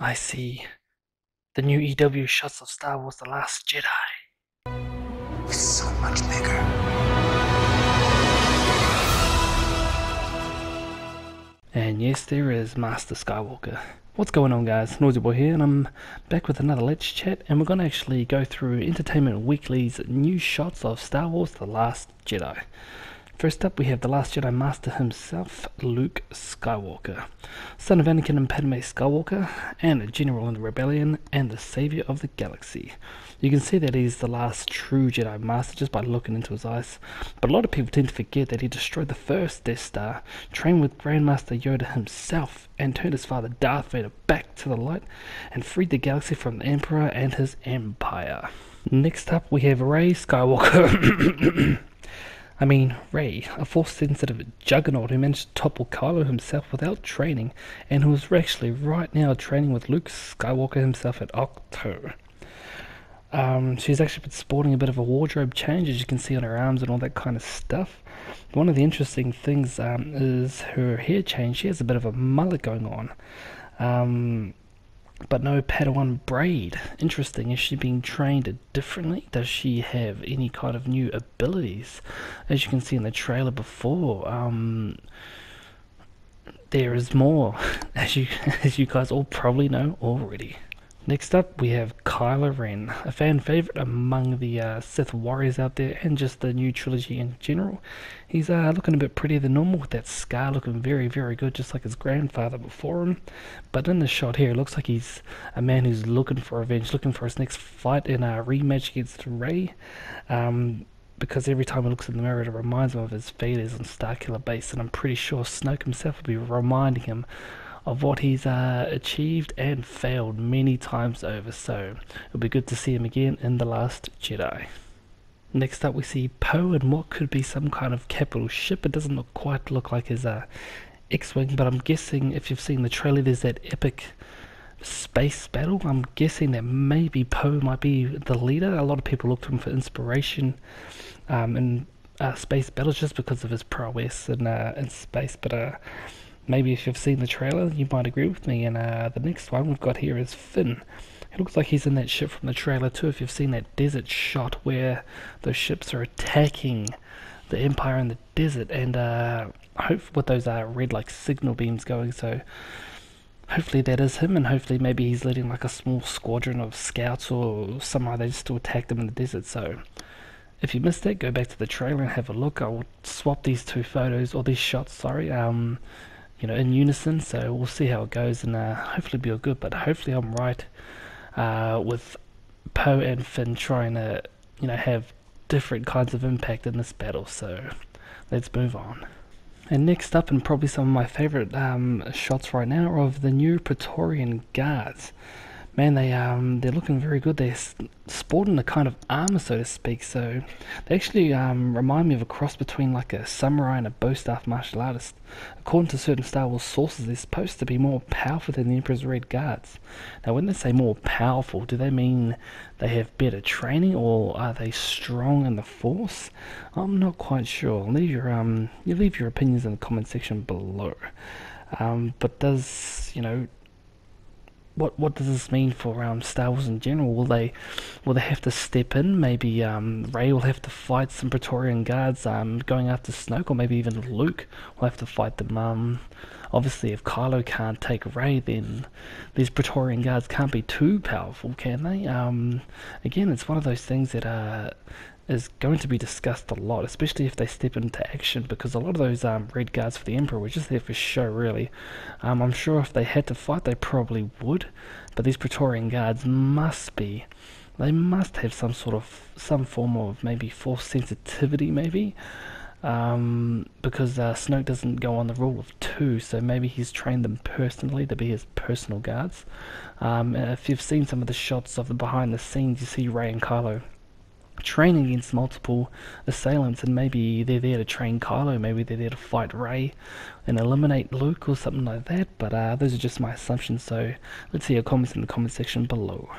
I see the new EW shots of Star Wars The Last Jedi. So much bigger. And yes, there is Master Skywalker. What's going on, guys? Noisy Boy here, and I'm back with another Let's Chat, and we're going to actually go through Entertainment Weekly's new shots of Star Wars The Last Jedi. First up, we have the Last Jedi Master himself, Luke Skywalker, son of Anakin and Padme Skywalker, and a general in the rebellion, and the savior of the galaxy. You can see that he's the last true Jedi Master just by looking into his eyes, but a lot of people tend to forget that he destroyed the first Death Star, trained with Grandmaster Yoda himself, and turned his father Darth Vader back to the light, and freed the galaxy from the Emperor and his empire. Next up, we have Rey Skywalker. Rey, a force-sensitive juggernaut who managed to topple Kylo himself without training, and who is actually right now training with Luke Skywalker himself at Octo. She's actually been sporting a bit of a wardrobe change, as you can see on her arms and all that kind of stuff. One of the interesting things is her hair change. She has a bit of a mullet going on. But no Padawan braid. Interesting. Is she being trained differently? Does she have any kind of new abilities? As you can see in the trailer before, there is more, as you guys all probably know already. Next up, we have Kylo Ren, a fan favorite among the Sith warriors out there, and just the new trilogy in general. He's looking a bit prettier than normal, with that scar looking very, very good, just like his grandfather before him. But in this shot here, it looks like he's a man who's looking for revenge, looking for his next fight in a rematch against Rey. Because every time he looks in the mirror, it reminds him of his failures on Starkiller Base, and I'm pretty sure Snoke himself will be reminding him of what he's achieved and failed many times over, so it'll be good to see him again in The Last Jedi. Next up, we see Poe in what could be some kind of capital ship. It doesn't quite look like his X-Wing, but I'm guessing if you've seen the trailer, there's that epic space battle. I'm guessing that maybe Poe might be the leader. A lot of people look to him for inspiration in space battles just because of his prowess in space, but maybe if you've seen the trailer, you might agree with me. And the next one we've got here is Finn. It looks like he's in that ship from the trailer too. If you've seen that desert shot where those ships are attacking the Empire in the desert, and hope with those red like signal beams going. So hopefully that is him, and hopefully maybe he's leading like a small squadron of scouts or somehow they just to attack them in the desert. So if you missed that, go back to the trailer and have a look. I will swap these two photos, or these shots, sorry, in unison, so we'll see how it goes, and hopefully be all good. But hopefully I'm right with Poe and Finn trying to have different kinds of impact in this battle. So let's move on. And next up, and probably some of my favorite shots right now, are of the new Praetorian Guards. Man, they're looking very good. They're sporting a kind of armor, so to speak. So they actually remind me of a cross between like a samurai and a bow staff martial artist. According to certain Star Wars sources, they're supposed to be more powerful than the Emperor's Red Guards. Now, when they say more powerful, do they mean they have better training, or are they strong in the Force? I'm not quite sure. You leave your opinions in the comment section below. But does what does this mean for Star Wars in general? Will they have to step in? Maybe Rey will have to fight some Praetorian Guards going after Snoke, or maybe even Luke will have to fight them. Obviously, if Kylo can't take Rey, then these Praetorian Guards can't be too powerful, can they? Again, it's one of those things that is going to be discussed a lot, especially if they step into action, because a lot of those Red Guards for the Emperor were just there for show, really. I'm sure if they had to fight, they probably would, but these Praetorian Guards they must have some form of maybe force sensitivity, maybe, because Snoke doesn't go on the rule of two, so maybe he's trained them personally to be his personal guards. If you've seen some of the shots of the behind the scenes, you see Rey and Kylo training against multiple assailants, and maybe they're there to train Kylo, maybe they're there to fight Rey and eliminate Luke or something like that, but those are just my assumptions, so let's see your comments in the comment section below.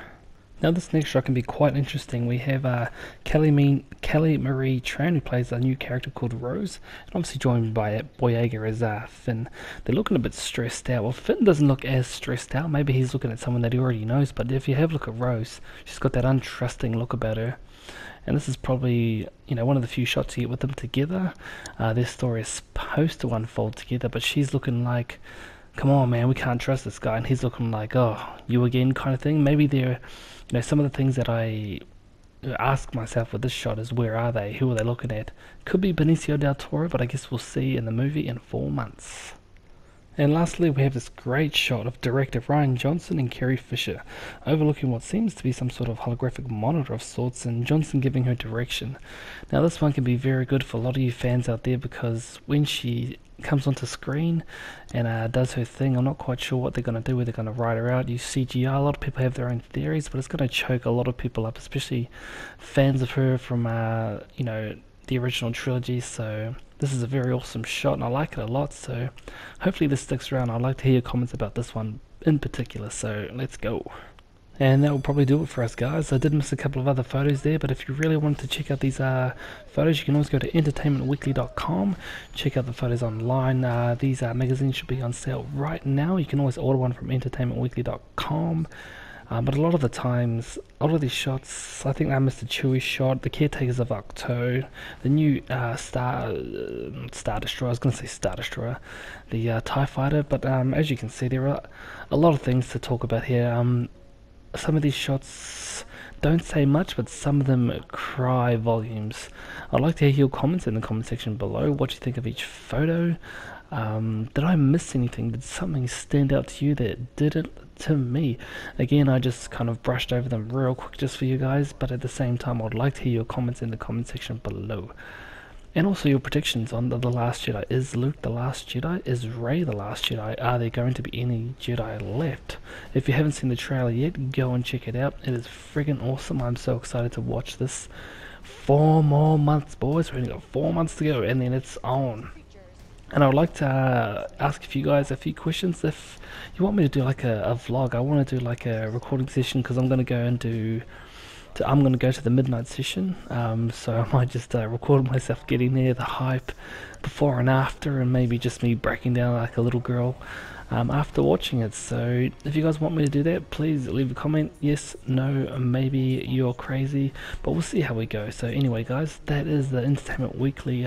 Now this next shot can be quite interesting. We have Kelly Marie Tran, who plays a new character called Rose, and obviously joined by Boyega as Finn. They're looking a bit stressed out. Well, Finn doesn't look as stressed out. Maybe he's looking at someone that he already knows, but if you have a look at Rose, she's got that untrusting look about her. And this is probably, one of the few shots you get with them together. Their story is supposed to unfold together, but she's looking like, come on, man, we can't trust this guy. And he's looking like, oh, you again kind of thing. Maybe they're, some of the things that I ask myself with this shot is, where are they? Who are they looking at? Could be Benicio del Toro, but I guess we'll see in the movie in 4 months. And lastly, we have this great shot of director Ryan Johnson and Carrie Fisher overlooking what seems to be some sort of holographic monitor of sorts, and Johnson giving her direction. Now this one can be very good for a lot of you fans out there, because when she comes onto screen and does her thing, I'm not quite sure what they're going to do, whether they're going to write her out, use CGI. A lot of people have their own theories, but it's going to choke a lot of people up, especially fans of her from the original trilogy. So this is a very awesome shot and I like it a lot, so hopefully this sticks around. I'd like to hear your comments about this one in particular, so let's go. And that will probably do it for us, guys. I did miss a couple of other photos there, but if you really wanted to check out these photos, you can always go to entertainmentweekly.com, check out the photos online. These magazines should be on sale right now. You can always order one from entertainmentweekly.com. But a lot of the times, a lot of these shots, I think I missed the Chewie shot, the Caretakers of Octo, the new Star Destroyer, I was going to say Star Destroyer, the TIE Fighter, but as you can see, there are a lot of things to talk about here. Some of these shots don't say much, but some of them cry volumes. I'd like to hear your comments in the comment section below, what you think of each photo. Did I miss anything? Did something stand out to you that didn't to me? Again, I just kind of brushed over them real quick just for you guys, but at the same time, I'd like to hear your comments in the comment section below. And also your predictions on the Last Jedi. Is Luke the Last Jedi? Is Rey the Last Jedi? Are there going to be any Jedi left? If you haven't seen the trailer yet, go and check it out. It is friggin' awesome. I'm so excited to watch this. 4 more months, boys. We've only got 4 months to go, and then it's on. And I would like to ask you guys a few questions. If you want me to do like a vlog, I want to do like a recording session, because I'm going to go and I'm going to go to the midnight session, so I might just record myself getting there, the hype before and after, and maybe just me breaking down like a little girl after watching it. So if you guys want me to do that, please leave a comment. Yes, no, maybe you're crazy, but we'll see how we go. So anyway, guys, that is the Entertainment Weekly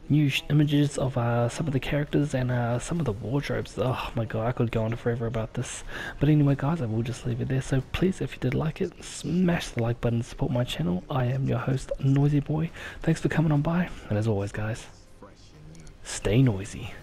new images of some of the characters and some of the wardrobes. Oh my god, I could go on forever about this, but anyway guys, I will just leave it there. So please, if you did like it, smash the like button to support my channel. I am your host, Noisy Boy. Thanks for coming on by, and as always guys, stay noisy.